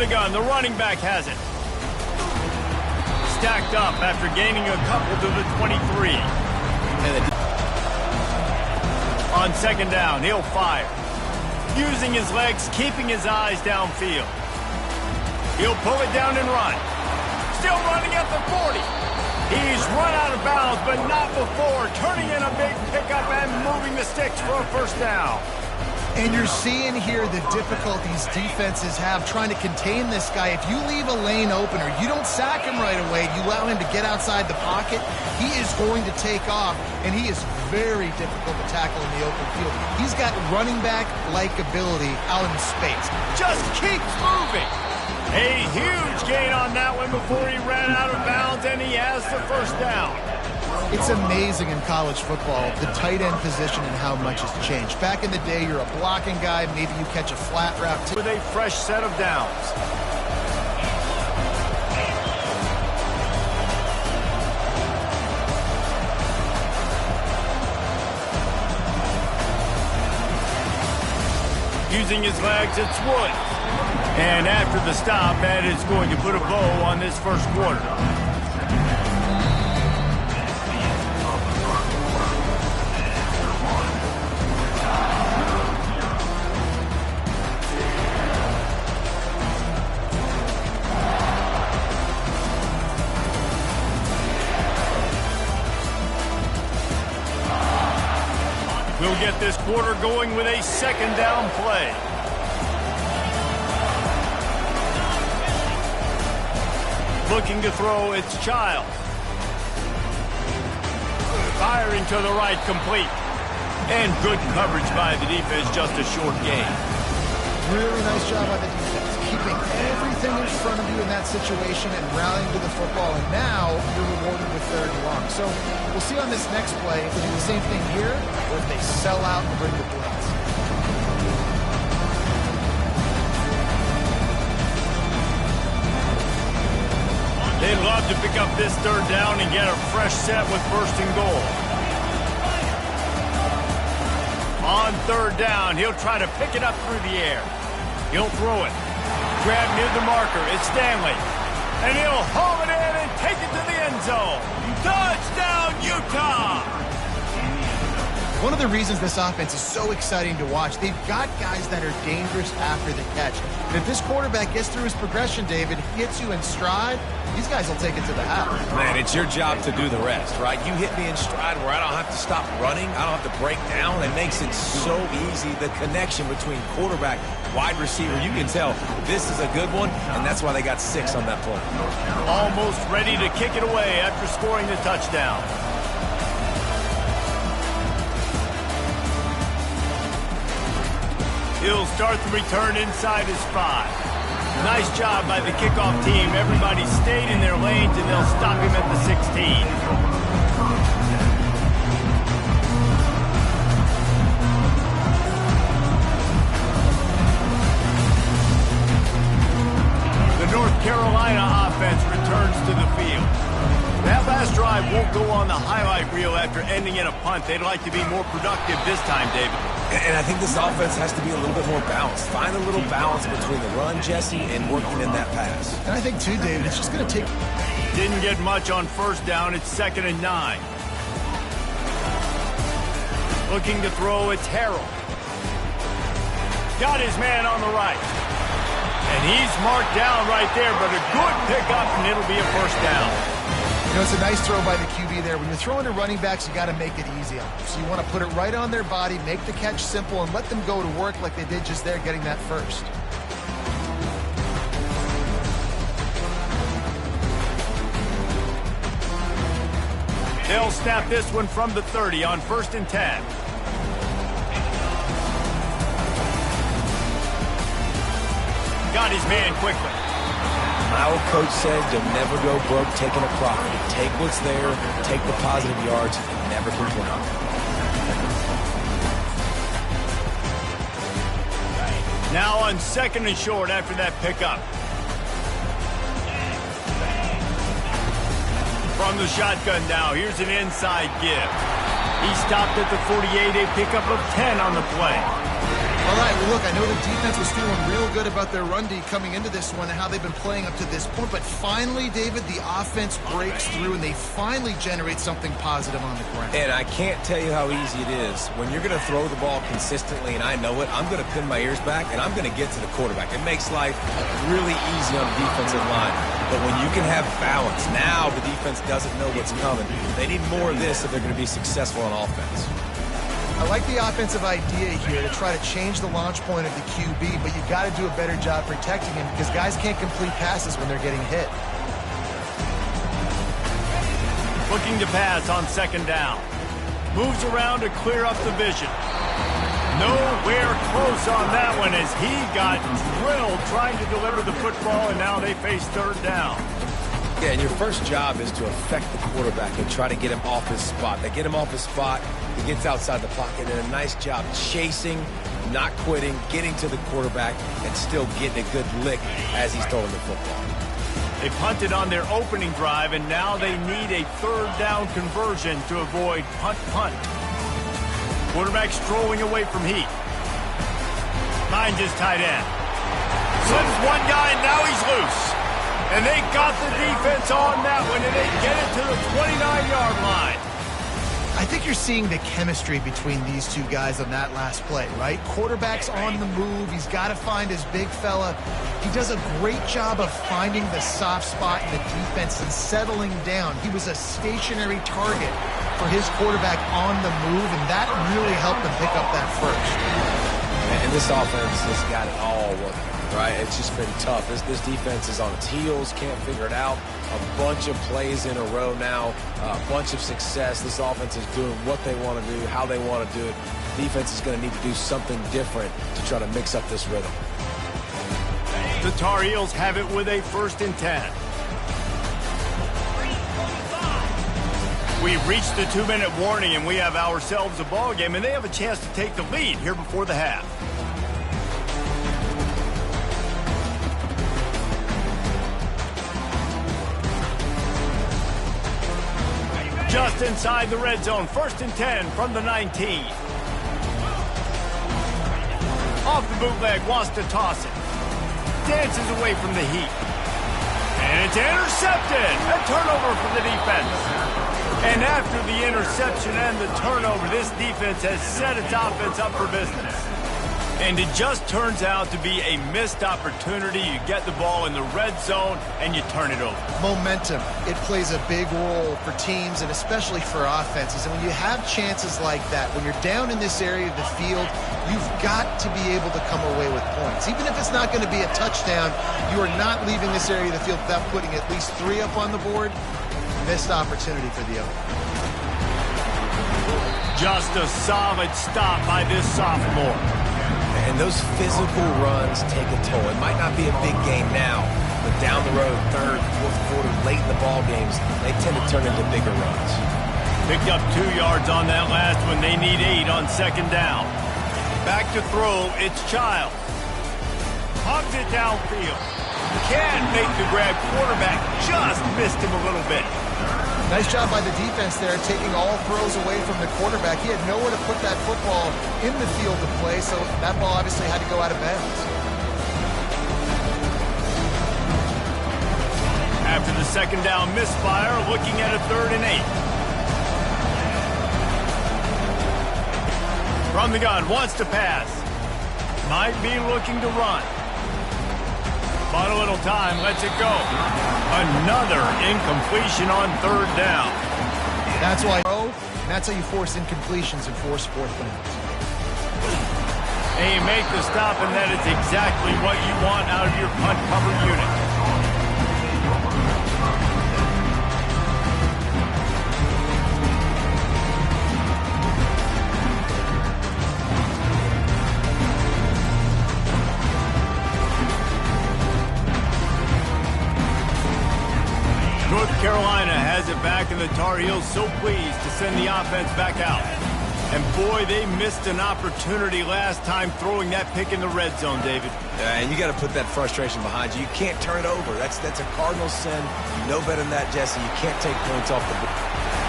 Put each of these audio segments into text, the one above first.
the gun. The running back has it. Stacked up after gaining a couple to the 23. On second down, he'll fire. Using his legs, keeping his eyes downfield. He'll pull it down and run. Still running at the 40. He's run out of bounds, but not before turning in a big pickup and moving the sticks for a first down. And you're seeing here the difficulties defenses have trying to contain this guy. If you leave a lane open or you don't sack him right away, you allow him to get outside the pocket, he is going to take off, and he is very difficult to tackle in the open field. He's got running back-like ability out in space. Just keeps moving. A huge gain on that one before he ran out of bounds, and he has the first down. It's amazing in college football, the tight end position and how much has changed. Back in the day, you're a blocking guy, maybe you catch a flat route. With a fresh set of downs. Using his legs, it's Woods. And after the stop, that is going to put a bow on this first quarter. We'll get this quarter going with a second down play. Looking to throw, it's Child. Firing to the right, complete. And good coverage by the defense, just a short gain. Really nice job by the defense, keeping everything in front of you in that situation and rallying to the football. And now you're rewarded with third and long. So we'll see on this next play if they do the same thing here or if they sell out and bring the blitz. They'd love to pick up this third down and get a fresh set with first and goal. On third down, he'll try to pick it up through the air. He'll throw it. Grab near the marker. It's Stanley. And he'll haul it in and take it to the end zone. Touchdown, Utah! One of the reasons this offense is so exciting to watch, they've got guys that are dangerous after the catch. And if this quarterback gets through his progression, David, hits you in stride, these guys will take it to the house. Man, it's your job to do the rest, right? You hit me in stride where I don't have to stop running. I don't have to break down. It makes it so easy. The connection between quarterback, wide receiver, you can tell this is a good one, and that's why they got 6 on that play. Almost ready to kick it away after scoring the touchdown. He'll start the return inside his 5. Nice job by the kickoff team. Everybody stayed in their lanes, and they'll stop him at the 16. The North Carolina offense returns to the field. That last drive won't go on the highlight reel after ending in a punt. They'd like to be more productive this time, David. And I think this offense has to be a little bit more balanced. Find a little balance between the run, Jesse, and working in that pass. And I think, too, David, it's just going to take... Didn't get much on first down. It's 2nd and 9. Looking to throw, it's Harold. Got his man on the right. And he's marked down right there, but a good pickup, and it'll be a first down. You know, it's a nice throw by the QB there. When you're throwing to running backs, you got to make it easy on them. So you want to put it right on their body, make the catch simple, and let them go to work like they did just there, getting that first. They'll snap this one from the 30 on 1st and 10. Got his man quickly. My old coach said you'll never go broke taking a profit. Take what's there, take the positive yards, and never complain. Now on 2nd and short after that pickup. From the shotgun now, here's an inside give. He stopped at the 48, a pickup of 10 on the play. All right, well, look, I know the defense was feeling real good about their run D coming into this one and how they've been playing up to this point, but finally, David, the offense breaks through and they finally generate something positive on the ground. And I can't tell you how easy it is. When you're going to throw the ball consistently, and I know it, I'm going to pin my ears back, and I'm going to get to the quarterback. It makes life really easy on the defensive line. But when you can have balance, now the defense doesn't know what's coming. They need more of this if they're going to be successful on offense. I like the offensive idea here to try to change the launch point of the QB, but you got to do a better job protecting him because guys can't complete passes when they're getting hit. Looking to pass on second down. Moves around to clear up the vision. Nowhere close on that one as he got drilled trying to deliver the football, and now they face third down. Yeah, and your first job is to affect the quarterback and try to get him off his spot. They get him off his spot, he gets outside the pocket, and a nice job chasing, not quitting, getting to the quarterback, and still getting a good lick as he's throwing the football. They punted on their opening drive, and now they need a third down conversion to avoid punt. Quarterback strolling away from heat. Finds his tight end. Slips one guy, and now he's loose. And they got the defense on that one, and they get it to the 29-yard line. I think you're seeing the chemistry between these two guys on that last play, right? Quarterback's on the move. He's got to find his big fella. He does a great job of finding the soft spot in the defense and settling down. He was a stationary target for his quarterback on the move, and that really helped him pick up that first. And this offense has got it all working. Right, it's just been tough. This defense is on its heels, can't figure it out. A bunch of plays in a row now, a bunch of success. This offense is doing what they want to do, how they want to do it. Defense is going to need to do something different to try to mix up this rhythm. The Tar Heels have it with a 1st and 10. We've reached the 2-minute warning, and we have ourselves a ball game, and they have a chance to take the lead here before the half. Just inside the red zone, 1st and 10 from the 19. Off the bootleg, wants to toss it. Dances away from the heat. And it's intercepted. A turnover for the defense. And after the interception and the turnover, this defense has set its offense up for business. And it just turns out to be a missed opportunity. You get the ball in the red zone, and you turn it over. Momentum, it plays a big role for teams and especially for offenses. And when you have chances like that, when you're down in this area of the field, you've got to be able to come away with points. Even if it's not going to be a touchdown, you are not leaving this area of the field without putting at least 3 up on the board. Missed opportunity for the other. Just a solid stop by this sophomore. And those physical runs take a toll. It might not be a big game now, but down the road, 3rd, 4th quarter, late in the ball games, they tend to turn into bigger runs. Picked up 2 yards on that last one. They need 8 on 2nd down. Back to throw, it's Child. Hugs it downfield. Can't make the grab. Quarterback just missed him a little bit. Nice job by the defense there, taking all throws away from the quarterback. He had nowhere to put that football in the field to play, so that ball obviously had to go out of bounds. After the 2nd down misfire, looking at a 3rd and 8. From the gun, wants to pass. Might be looking to run. Bought a little time, lets it go. Another incompletion on 3rd down. That's why, that's how you force incompletions and force 4th downs. And you make the stop, and that is exactly what you want out of your punt cover unit. North Carolina has it back, and the Tar Heels so pleased to send the offense back out. And boy, they missed an opportunity last time throwing that pick in the red zone, David. And you got to put that frustration behind you. You can't turn it over. That's a cardinal sin. You know better than that, Jesse. You can't take points off the board.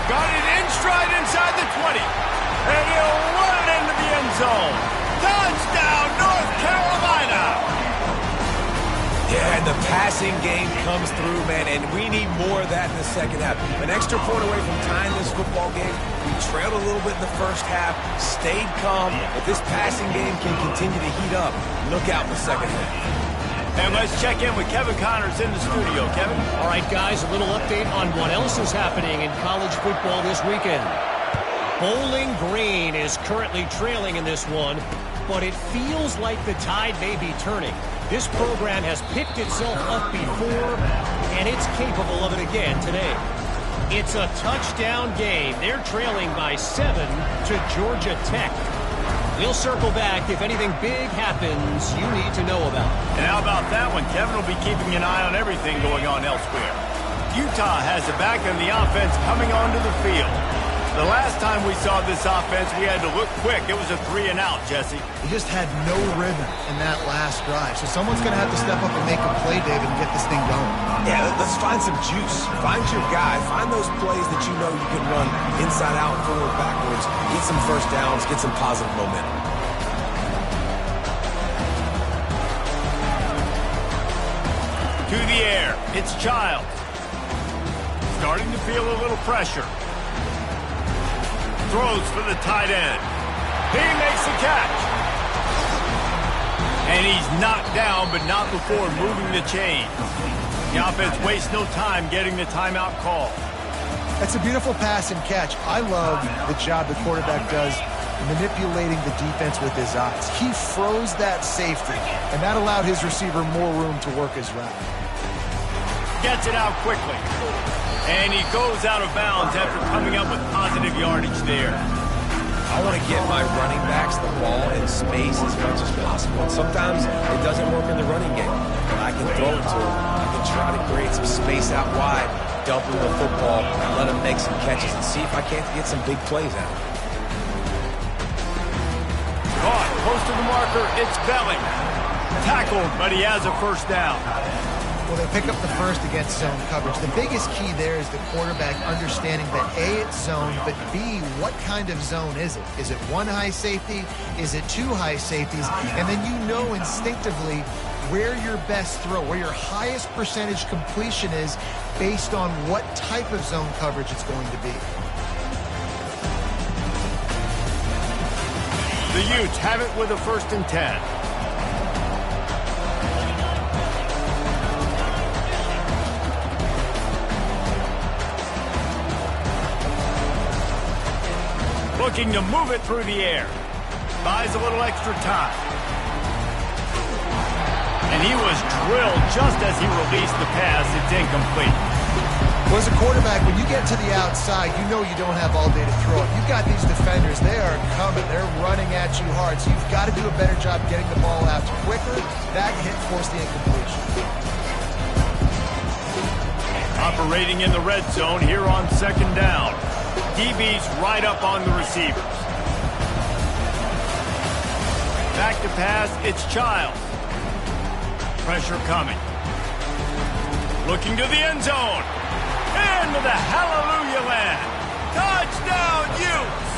Got it in stride inside the 20. And he'll run it into the end zone. Touchdown, passing game comes through, man, and we need more of that in the second half. An extra point away from tying this football game. We trailed a little bit in the first half, stayed calm. If this passing game can continue to heat up, look out in the second half. And let's check in with Kevin Connors in the studio. Kevin? All right, guys, a little update on what else is happening in college football this weekend. Bowling Green is currently trailing in this one, but it feels like the tide may be turning. This program has picked itself up before, and it's capable of it again today. It's a touchdown game. They're trailing by 7 to Georgia Tech. We'll circle back if anything big happens you need to know about. And how about that one? Kevin will be keeping an eye on everything going on elsewhere. Utah has it back in the offense coming onto the field. The last time we saw this offense, we had to look quick. It was a 3-and-out, Jesse. He just had no rhythm in that last drive. So someone's going to have to step up and make a play, David, and get this thing going. Yeah, let's find some juice. Find your guy. Find those plays that you know you can run inside out, forward, backwards. Get some first downs. Get some positive momentum. To the air. It's Childs. Starting to feel a little pressure. Throws for the tight end. He makes the catch. And he's knocked down, but not before moving the chains. The offense wastes no time getting the timeout call. That's a beautiful pass and catch. I love the job the quarterback does manipulating the defense with his eyes. He froze that safety, and that allowed his receiver more room to work his route. Gets it out quickly. And he goes out of bounds after coming up with positive yardage there. I want to get my running backs the ball in space as much as possible. And sometimes it doesn't work in the running game. But I can throw it to him. I can try to create some space out wide, dump him the football, and let him make some catches and see if I can't get some big plays out of it. Caught close to the marker. It's Belling. Tackled, but he has a first down. Well, they pick up the first against zone coverage. The biggest key there is the quarterback understanding that A, it's zone, but B, what kind of zone is it? Is it one high safety? Is it two high safeties? And then you know instinctively where your best throw, where your highest percentage completion is based on what type of zone coverage it's going to be. The Utes have it with a 1st and 10. Looking to move it through the air. Buys a little extra time. And he was drilled just as he released the pass. It's incomplete. Well, as a quarterback, when you get to the outside, you know you don't have all day to throw it. You've got these defenders. They are coming. They're running at you hard. So you've got to do a better job getting the ball out quicker. That hit forced the incompletion. Operating in the red zone here on 2nd down. DB's right up on the receivers. Back to pass, it's Childs. Pressure coming. Looking to the end zone. Into the hallelujah land. Touchdown, Utes!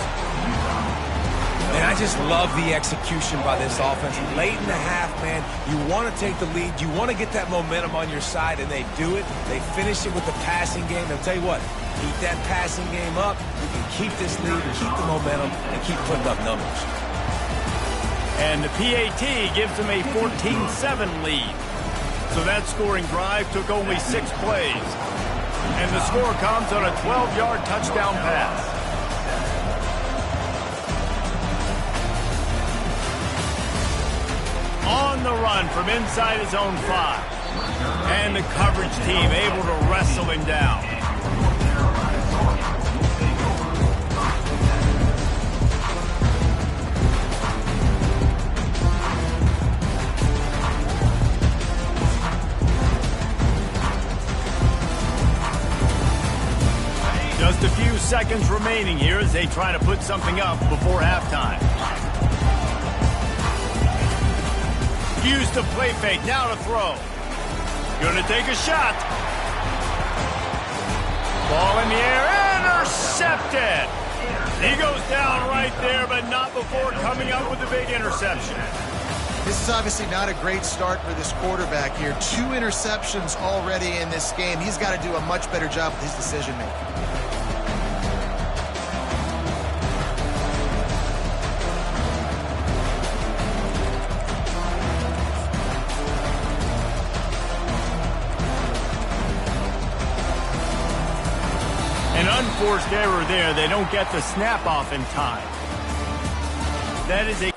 Man, I just love the execution by this offense. Late in the half, man, you want to take the lead. You want to get that momentum on your side, and they do it. They finish it with the passing game. I'll tell you what, keep that passing game up. You can keep this lead, keep the momentum, and keep putting up numbers. And the PAT gives them a 14-7 lead. So that scoring drive took only 6 plays. And the score comes on a 12-yard touchdown pass. On the run from inside his own 5. And the coverage team able to wrestle him down. Just a few seconds remaining here as they try to put something up before halftime. Use the play fake, now to throw. Gonna take a shot. Ball in the air, intercepted. He goes down right there, but not before coming up with a big interception. This is obviously not a great start for this quarterback here. 2 interceptions already in this game. He's got to do a much better job with his decision-making. An unforced error there. They don't get the snap off in time. That is a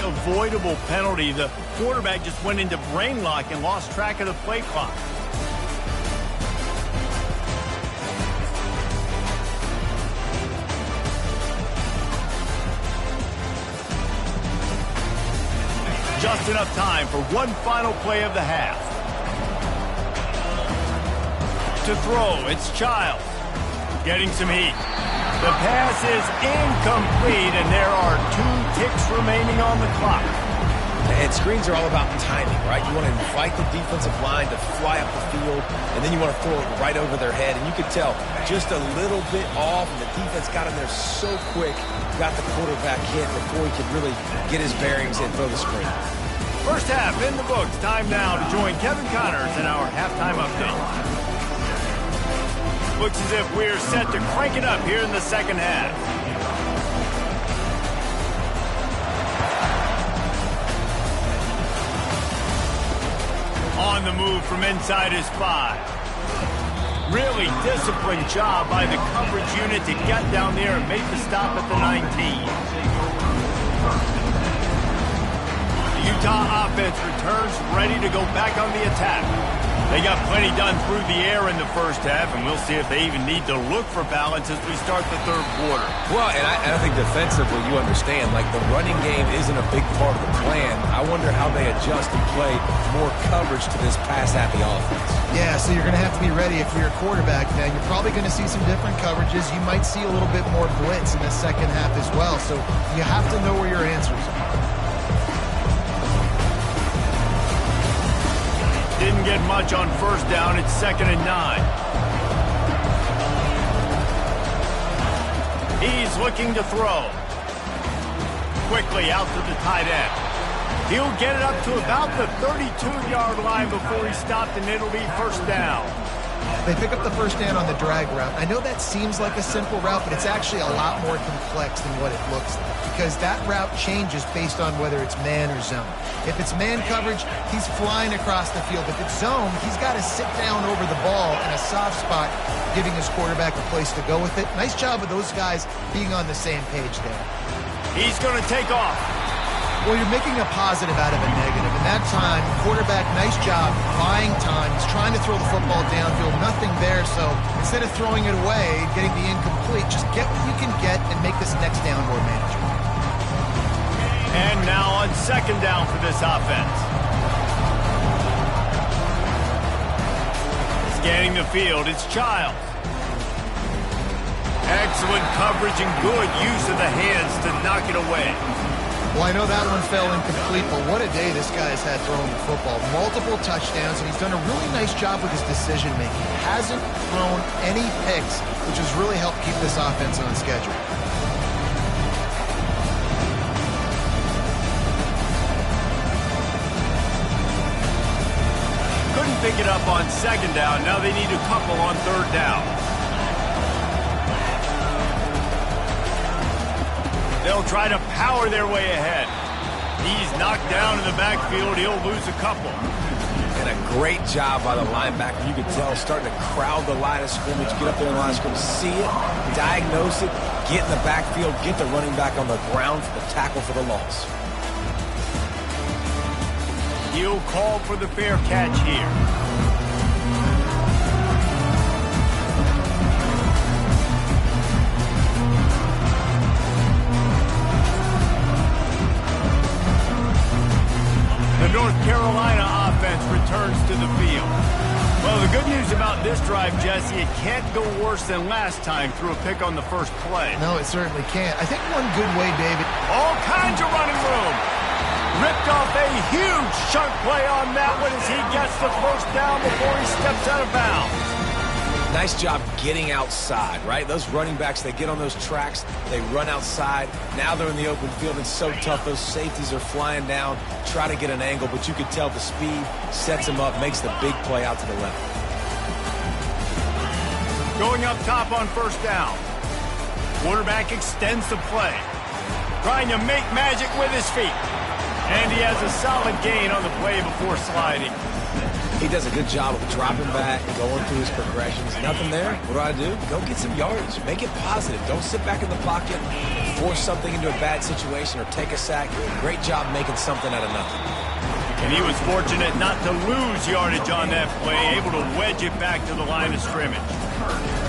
avoidable penalty. The quarterback just went into brain lock and lost track of the play clock. Just enough time for one final play of the half. To throw, it's Childs. Getting some heat. The pass is incomplete, and there are 2 ticks remaining on the clock. And screens are all about timing, right? You want to invite the defensive line to fly up the field, and then you want to throw it right over their head. And you could tell just a little bit off, and the defense got in there so quick, got the quarterback hit before he could really get his bearings and throw the screen. First half in the books. Time now to join Kevin Connors in our halftime update. Looks as if we're set to crank it up here in the second half. On the move from inside his 5. Really disciplined job by the coverage unit to get down there and make the stop at the 19. The Utah offense returns ready to go back on the attack. They got plenty done through the air in the first half, and we'll see if they even need to look for balance as we start the third quarter. Well, and I think defensively, you understand, like the running game isn't a big part of the plan. I wonder how they adjust and play more coverage to this pass-happy offense. Yeah, so you're going to have to be ready if you're a quarterback, man. You're probably going to see some different coverages. You might see a little bit more blitz in the second half as well, so you have to know where your answers are. Didn't get much on first down. It's 2nd and 9. He's looking to throw. Quickly out to the tight end. He'll get it up to about the 32-yard line before he stopped, and it'll be first down. They pick up the first down on the drag route. I know that seems like a simple route, but it's actually a lot more complex than what it looks like, because that route changes based on whether it's man or zone. If it's man coverage, he's flying across the field. If it's zone, he's got to sit down over the ball in a soft spot, giving his quarterback a place to go with it. Nice job of those guys being on the same page there. He's going to take off. Well, you're making a positive out of a negative. In that time, quarterback, nice job, buying time. He's trying to throw the football downfield, nothing there. So instead of throwing it away, getting the incomplete, just get what you can get and make this next down more manageable. And now on 2nd down for this offense. Scanning the field, it's Childs. Excellent coverage and good use of the hands to knock it away. Well, I know that one fell incomplete, but what a day this guy's had throwing the football. Multiple touchdowns, and he's done a really nice job with his decision-making. Hasn't thrown any picks, which has really helped keep this offense on schedule. Couldn't pick it up on 2nd down. Now they need a couple on 3rd down. They'll try to power their way ahead. He's knocked down in the backfield. He'll lose a couple. And a Great job by the linebacker. You can tell starting to crowd the line of scrimmage, get up there in the line of scrimmage, see it, diagnose it, get in the backfield, get the running back on the ground for the tackle for the loss. He'll call for the fair catch here. The North Carolina offense returns to the field. Well, the good news about this drive, Jesse, it can't go worse than last time through a pick on the first play. No, it certainly can't. I think one good way, David. All kinds of running room. Ripped off a huge chunk play on that one as he gets the first down before he steps out of bounds. Nice job getting outside, right? Those running backs, they get on those tracks, they run outside. Now they're in the open field. It's so tough. Those safeties are flying down, try to get an angle, but you could tell the speed sets him up, makes the big play out to the left. Going up top on first down. Quarterback extends the play, trying to make magic with his feet. And he has a solid gain on the play before sliding. He does a good job of dropping back, going through his progressions. Nothing there. What do? Go get some yardage. Make it positive. Don't sit back in the pocket and force something into a bad situation or take a sack. Great job making something out of nothing. And he was fortunate not to lose yardage on that play, able to wedge it back to the line of scrimmage.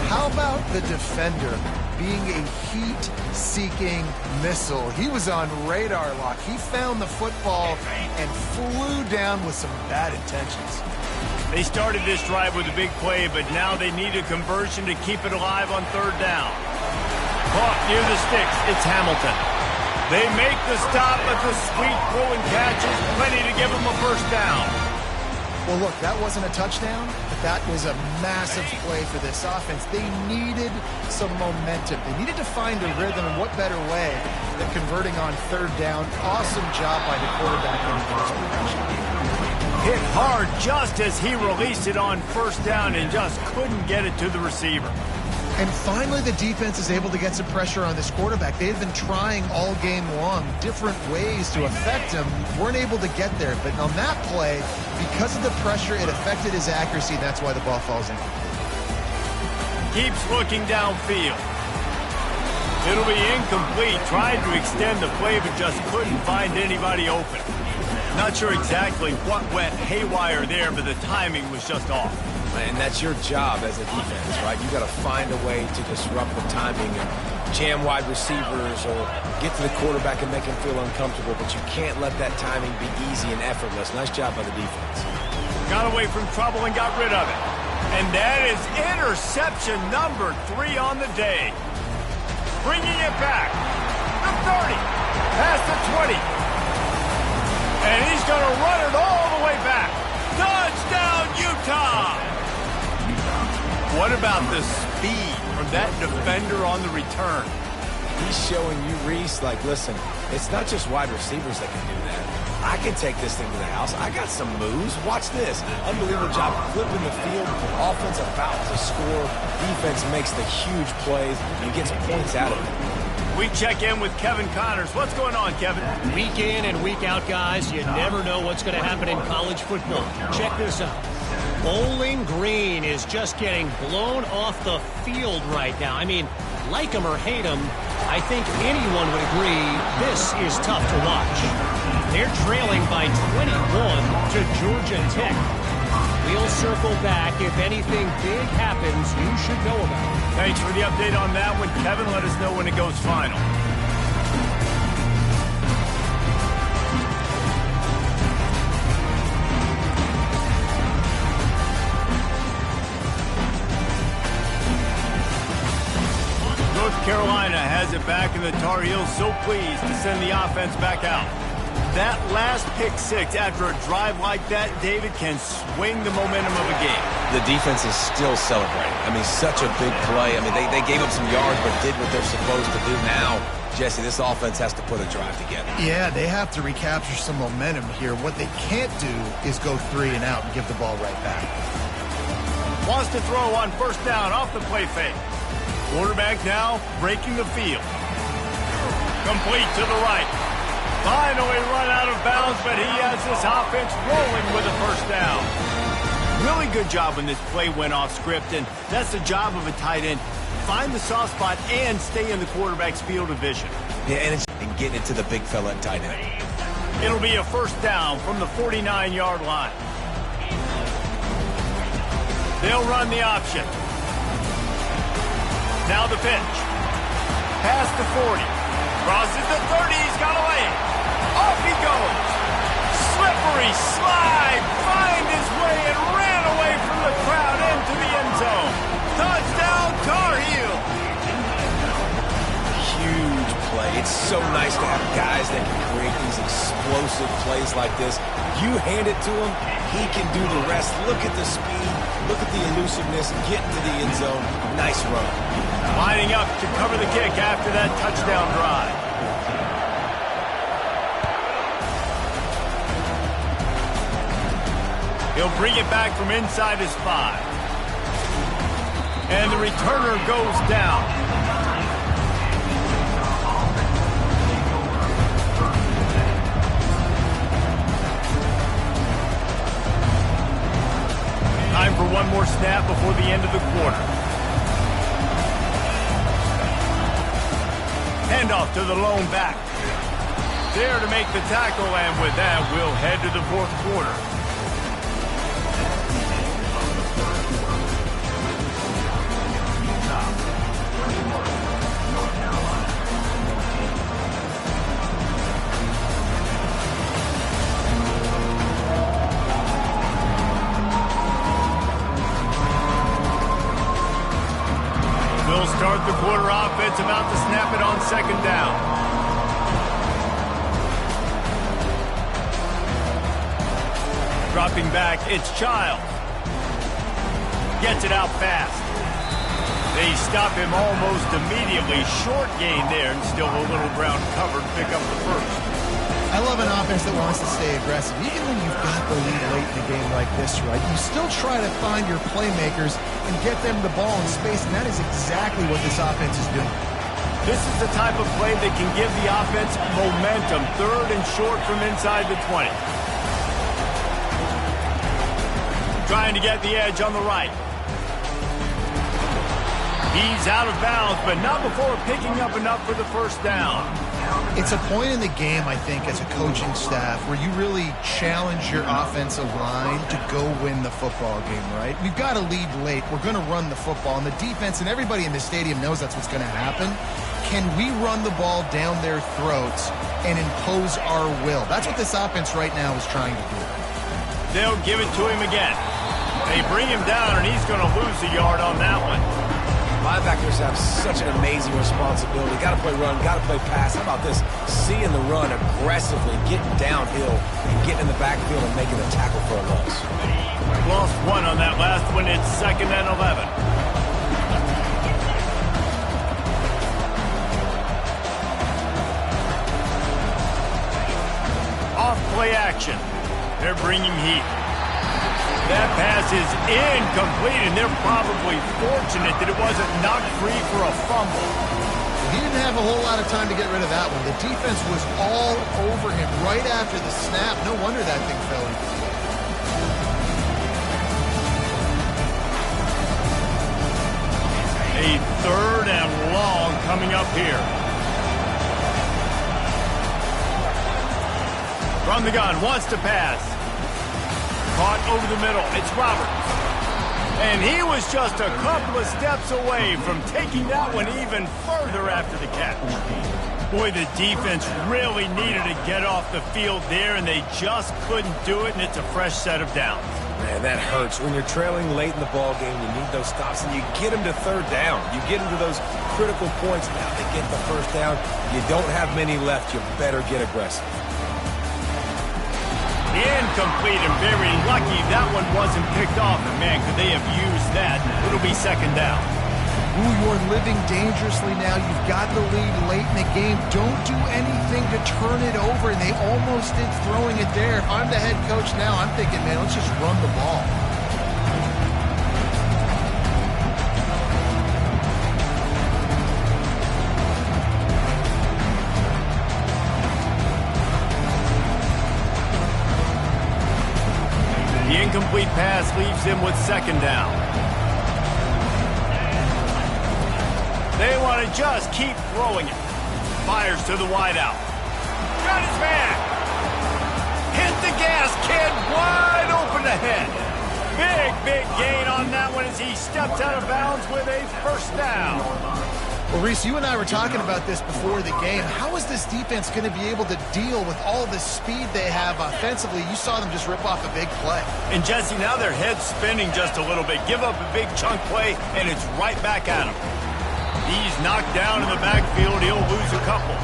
How about the defender being a heat-seeking missile? He was on radar lock. He found the football and flew down with some bad intentions. They started this drive with a big play, but now they need a conversion to keep it alive on third down. Caught near the sticks, it's Hamilton. They make the stop, but the sweet throw and catch is plenty to give them a first down. Well, look, that wasn't a touchdown, but that was a massive play for this offense. They needed some momentum. They needed to find a rhythm, and what better way than converting on third down. Awesome job by the quarterback in his progression. Hit hard just as he released it on first down and just couldn't get it to the receiver. And finally, the defense is able to get some pressure on this quarterback. They've been trying all game long different ways to affect him. Weren't able to get there. But on that play, because of the pressure, it affected his accuracy. And that's why the ball falls in. Keeps looking downfield. It'll be incomplete. Tried to extend the play, but just couldn't find anybody open. Not sure exactly what went haywire there, but the timing was just off. And that's your job as a defense, right? You got to find a way to disrupt the timing and jam wide receivers or get to the quarterback and make him feel uncomfortable, but you can't let that timing be easy and effortless. Nice job by the defense. Got away from trouble and got rid of it. And that is interception number 3 on the day. Bringing it back. The 30. Past the 20. And he's going to run it all the way back. Touchdown, Utah! What about the speed from that defender on the return? He's showing you, Reese, like, listen, it's not just wide receivers that can do that. I can take this thing to the house. I got some moves. Watch this. Unbelievable job flipping the field. Offense about to score. Defense makes the huge plays and gets points out of it. We check in with Kevin Connors. What's going on, Kevin? Week in and week out, guys, you never know what's going to happen in college football. Check this out. Bowling Green is just getting blown off the field right now. I mean, like him or hate him, I think anyone would agree this is tough to watch. They're trailing by 21 to Georgia Tech. We'll circle back. If anything big happens, you should know about it. Thanks for the update on that one, Kevin. Let us know when it goes final. North Carolina has it back, and the Tar Heels so pleased to send the offense back out. That last pick six after a drive like that, David, can swing the momentum of a game. The defense is still celebrating. I mean, such a big play. I mean, they gave up some yards but did what they're supposed to do. Now, Jesse, this offense has to put a drive together. Yeah, they have to recapture some momentum here. What they can't do is go 3 and out and give the ball right back. Wants to throw on first down off the play fake. Quarterback now breaking the field. Complete to the right. Finally run out of bounds, but he has this offense rolling with a first down. Really good job when this play went off script, and that's the job of a tight end. Find the soft spot and stay in the quarterback's field of vision. Yeah, and getting it to the big fella at tight end. It'll be a first down from the 49-yard line. They'll run the option. Now the pitch. Past the 40. Crosses the 30. He's got a lane. Off he goes. Slippery slide. Find his way and ran away from the crowd into the end zone. Touchdown, Tar Heel. Huge play. It's so nice to have guys that can create these explosive plays like this. You hand it to him, he can do the rest. Look at the speed. Look at the elusiveness. Get into the end zone. Nice run. Lining up to cover the kick after that touchdown drive. He'll bring it back from inside his 5. And the returner goes down. Time for one more snap before the end of the quarter. Handoff to the lone back. There to make the tackle, and with that, we'll head to the fourth quarter. Start the quarter offense, about to snap it on second down. Dropping back, it's Childs. Gets it out fast. They stop him almost immediately. Short gain there, and still a little ground covered. Pick up the first. I love an offense that wants to stay aggressive. Even when you've got the lead late in a game like this, right, you still try to find your playmakers and get them the ball in space, and that is exactly what this offense is doing. This is the type of play that can give the offense momentum. Third and short from inside the 20. Trying to get the edge on the right. He's out of bounds, but not before picking up enough for the first down. It's a point in the game, I think, as a coaching staff where you really challenge your offensive line to go win the football game, right? We've got to lead late. We're going to run the football. And the defense and everybody in the stadium knows that's what's going to happen. Can we run the ball down their throats and impose our will? That's what this offense right now is trying to do. They'll give it to him again. They bring him down, and he's going to lose a yard on that one. Linebackers have such an amazing responsibility. Got to play run, got to play pass. How about this? Seeing the run aggressively, getting downhill, and getting in the backfield and making a tackle for a loss. Lost one on that last one. It's 2nd and 11. Off play action. They're bringing heat. That pass is incomplete, and they're probably fortunate that it wasn't knocked free for a fumble. He didn't have a whole lot of time to get rid of that one. The defense was all over him right after the snap. No wonder that thing fell in. A 3rd and long coming up here. From the gun, wants to pass. Caught over the middle. It's Roberts. And he was just a couple of steps away from taking that one even further after the catch. Boy, the defense really needed to get off the field there, and they just couldn't do it, and it's a fresh set of downs. Man, that hurts. When you're trailing late in the ball game, you need those stops, and you get them to 3rd down. You get them to those critical points. Now they get the 1st down. You don't have many left. You better get aggressive. Incomplete, and very lucky that one wasn't picked off. And man, could they have used that? It'll be 2nd down. Ooh, you're living dangerously now. You've got the lead late in the game. Don't do anything to turn it over, and they almost did throwing it there. If I'm the head coach now, I'm thinking, man, let's just run the ball. incomplete pass leaves him with second down. They want to just keep throwing it. Fires to the wideout. Got his man. Hit the gas, kid. Wide open ahead. Big gain on that one as he steps out of bounds with a first down. Well, Reese, you and I were talking about this before the game. How is this defense going to be able to deal with all the speed they have offensively? You saw them just rip off a big play. And, Jesse, now their head's spinning just a little bit. Give up a big chunk play, and it's right back at him. He's knocked down in the backfield. He'll lose a couple.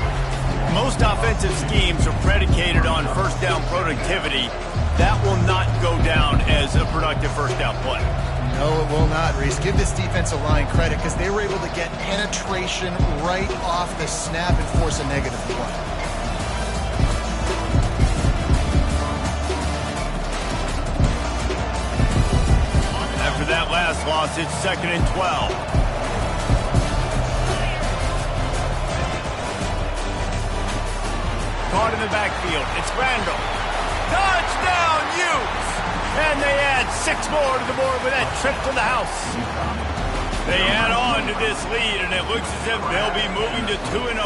Most offensive schemes are predicated on first down productivity. That will not go down as a productive first down play. No, it will not, Reese. Give this defensive line credit because they were able to get penetration right off the snap and force a negative play. After that last loss, it's 2nd and 12. Caught in the backfield. It's Randall. Touchdown, Utes! And they add 6 more to the board with that trip to the house. They add on to this lead, and it looks as if they'll be moving to 2-0.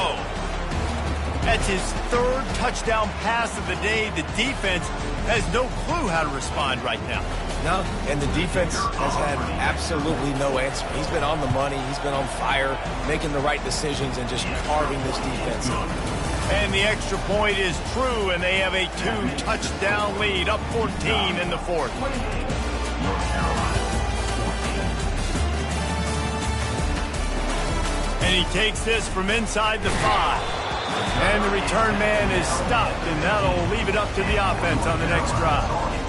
That's his 3rd touchdown pass of the day. The defense has no clue how to respond right now. No, and the defense has had absolutely no answer. He's been on the money. He's been on fire, making the right decisions and just carving this defense up. And the extra point is true, and they have a 2-touchdown lead, up 14 in the 4th. And he takes this from inside the 5. And the return man is stopped, and that'll leave it up to the offense on the next drive.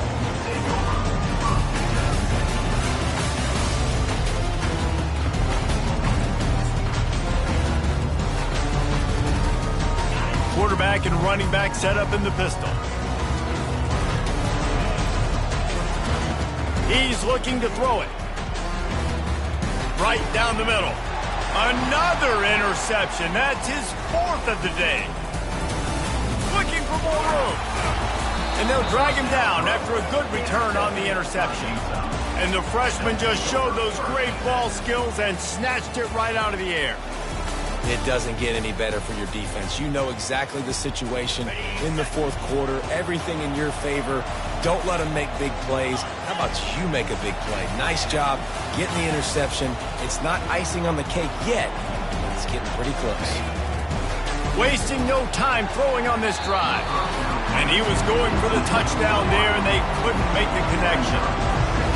Quarterback and running back set up in the pistol. He's looking to throw it. Right down the middle. Another interception. That's his 4th of the day. Looking for more room. And they'll drag him down after a good return on the interception. And the freshman just showed those great ball skills and snatched it right out of the air. It doesn't get any better for your defense. You know exactly the situation in the 4th quarter. Everything in your favor. Don't let them make big plays. How about you make a big play? Nice job getting the interception. It's not icing on the cake yet, but it's getting pretty close. Wasting no time throwing on this drive. And he was going for the touchdown there, and they couldn't make the connection.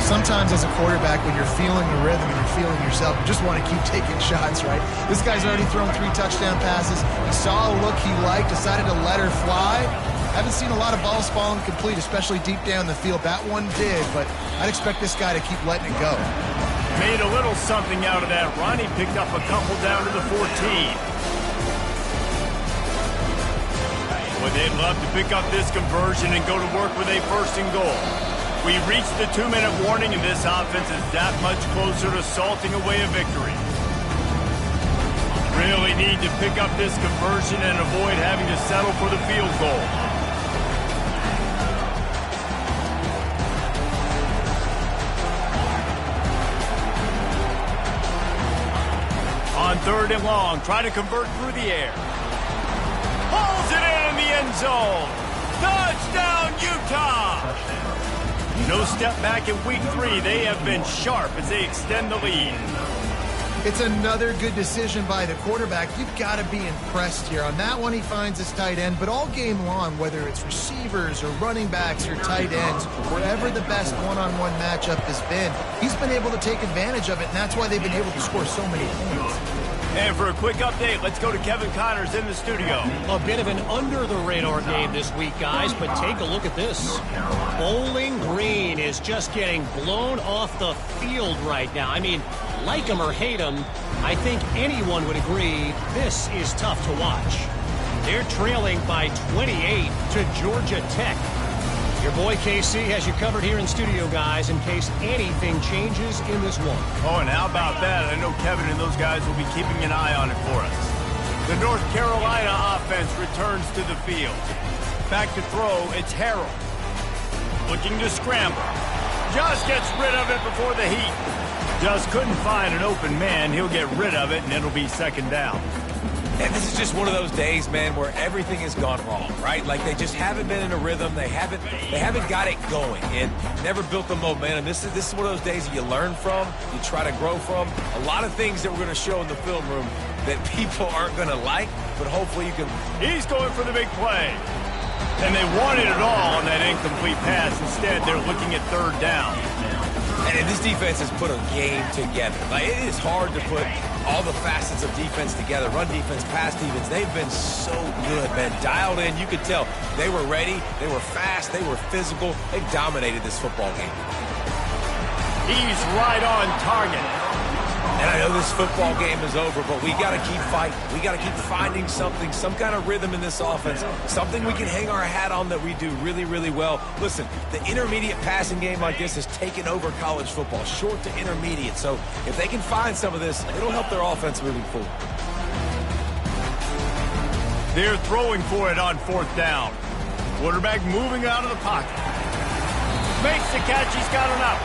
Sometimes as a quarterback, when you're feeling the rhythm and you're feeling yourself, you just want to keep taking shots, right? This guy's already thrown 3 touchdown passes. He saw a look he liked, decided to let her fly. Haven't seen a lot of balls falling complete, especially deep down the field. That one did, but I'd expect this guy to keep letting it go. Made a little something out of that run. He picked up a couple down to the 14. Well, they'd love to pick up this conversion and go to work with a 1st and goal. We reached the 2-minute warning, and this offense is that much closer to salting away a victory. Really need to pick up this conversion and avoid having to settle for the field goal. On 3rd and long, try to convert through the air. Pulls it in the end zone. Touchdown, Utah! No step back in week 3. They have been sharp as they extend the lead. It's another good decision by the quarterback. You've got to be impressed here. On that one, he finds his tight end, but all game long, whether it's receivers or running backs or tight ends, wherever the best one-on-one matchup has been, he's been able to take advantage of it, and that's why they've been able to score so many points. And for a quick update, let's go to Kevin Connors in the studio. A bit of an under-the-radar game this week, guys, but take a look at this. Bowling Green is just getting blown off the field right now. I mean, like him or hate him, I think anyone would agree this is tough to watch. They're trailing by 28 to Georgia Tech. Your boy KC has you covered here in studio, guys, in case anything changes in this one. Oh, and how about that? I know Kevin and those guys will be keeping an eye on it for us. The North Carolina offense returns to the field. Back to throw, it's Harrell. Looking to scramble. just gets rid of it before the heat. Just couldn't find an open man. He'll get rid of it, and it'll be second down. And this is just one of those days, man, where everything has gone wrong, right? Like they just haven't been in a rhythm. They haven't got it going and never built the momentum. This is one of those days that you learn from, you try to grow from. A lot of things that we're going to show in the film room that people aren't going to like, but hopefully you can. He's going for the big play. And they wanted it all on that incomplete pass. Instead, they're looking at third down. And this defense has put a game together. Like, it is hard to put all the facets of defense together. Run defense, pass defense. They've been so good, man. Dialed in. You could tell they were ready. They were fast. They were physical. They dominated this football game. He's right on target. And I know this football game is over, but we got to keep fighting. We got to keep finding something, some kind of rhythm in this offense, something we can hang our hat on that we do really, really well. Listen, the intermediate passing game like this has taken over college football, short to intermediate. So if they can find some of this, it'll help their offense moving forward. They're throwing for it on fourth down. Quarterback moving out of the pocket. Makes the catch. He's got enough.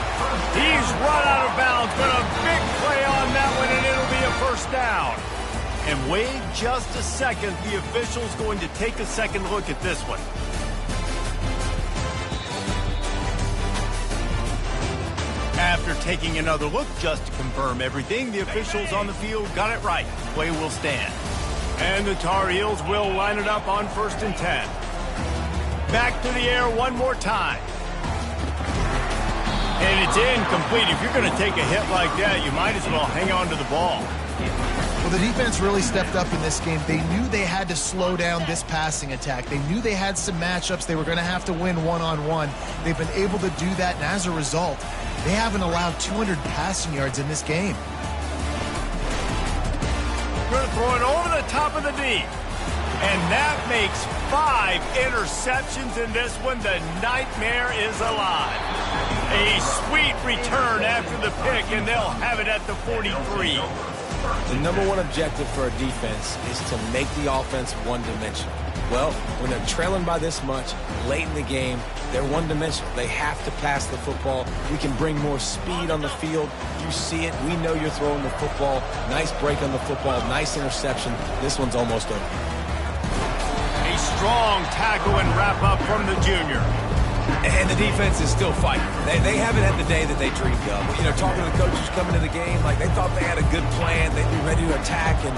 He's run out of bounds, but a big play on that one, and it'll be a first down. And wait just a second. The official's going to take a second look at this one. After taking another look just to confirm everything, the officials on the field got it right. Play will stand. And the Tar Heels will line it up on 1st and 10. Back to the air one more time. And it's incomplete. If you're going to take a hit like that, you might as well hang on to the ball. Well, the defense really stepped up in this game. They knew they had to slow down this passing attack. They knew they had some matchups they were going to have to win one-on-one. They've been able to do that, and as a result, they haven't allowed 200 passing yards in this game. Going to throw it over the top of the D. And that makes 5 interceptions in this one. The nightmare is alive. A sweet return after the pick, and they'll have it at the 43. The number one objective for a defense is to make the offense one-dimensional. Well, when they're trailing by this much, late in the game, they're one-dimensional. They have to pass the football. We can bring more speed on the field. You see it. We know you're throwing the football. Nice break on the football. Nice interception. This one's almost over. A strong tackle and wrap-up from the junior. And the defense is still fighting. They haven't had the day that they dreamed of. You know, talking to the coaches coming to the game, like they thought they had a good plan. They'd be ready to attack and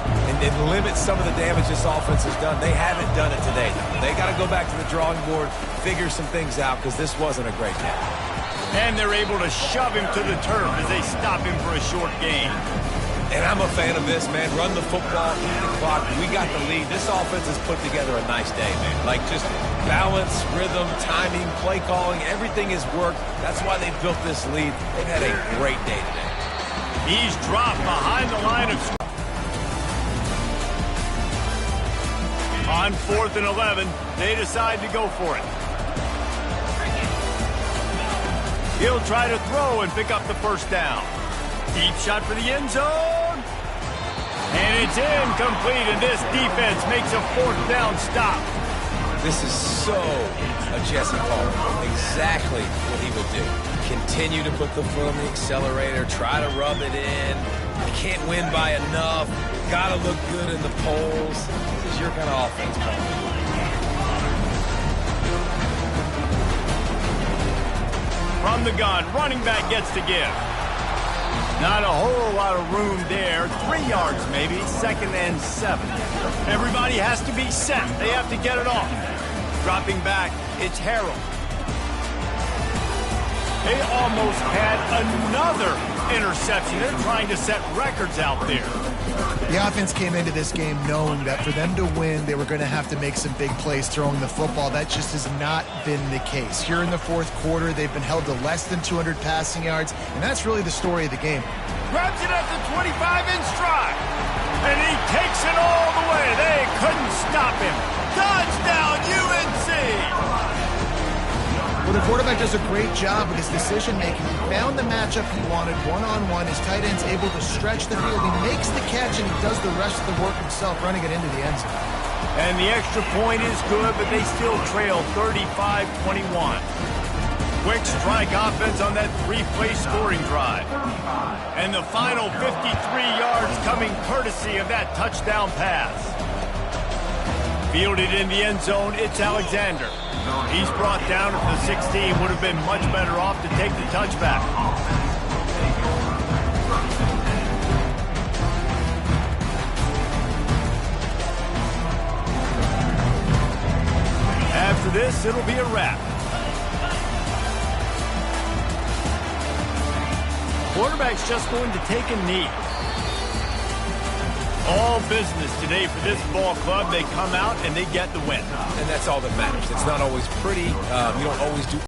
limit some of the damage this offense has done. They haven't done it today. They got to go back to the drawing board, figure some things out, because this wasn't a great day. And they're able to shove him to the turf as they stop him for a short gain. And I'm a fan of this, man. Run the football, eat the clock. We got the lead. This offense has put together a nice day, man. Like just balance, rhythm, timing, play calling, everything has worked. That's why they built this lead. They've had a great day today. He's dropped behind the line of scrimmage. On 4th and 11, they decide to go for it. He'll try to throw and pick up the first down. Deep shot for the end zone. And it's incomplete, and this defense makes a 4th down stop. This is so a Jesse Palmer. Exactly what he would do. Continue to put the foot on the accelerator, try to rub it in. Can't win by enough. Got to look good in the polls. This is your kind of offense, Palmer. From the gun, running back gets to give. Not a whole lot of room there. 3 yards maybe, 2nd and 7. Everybody has to be set. They have to get it off. Dropping back, it's Harold. They almost had another interception. They're trying to set records out there. The offense came into this game knowing that for them to win, they were going to have to make some big plays throwing the football. That just has not been the case. Here in the 4th quarter, they've been held to less than 200 passing yards, and that's really the story of the game. Grabs it at the 25 in stride. And he takes it all the way. They couldn't stop him. Touchdown, UNC! Well, the quarterback does a great job with his decision-making. He found the matchup he wanted one-on-one. His tight end's able to stretch the field. He makes the catch, and he does the rest of the work himself, running it into the end zone. And the extra point is good, but they still trail 35-21. Quick strike offense on that three-play scoring drive. And the final 53 yards coming courtesy of that touchdown pass. Fielded in the end zone, it's Alexander. He's brought down at the 16, would have been much better off to take the touchback. After this, it'll be a wrap. Quarterback's just going to take a knee. All business today for this ball club. They come out and they get the win. And that's all that matters. It's not always pretty. You don't always do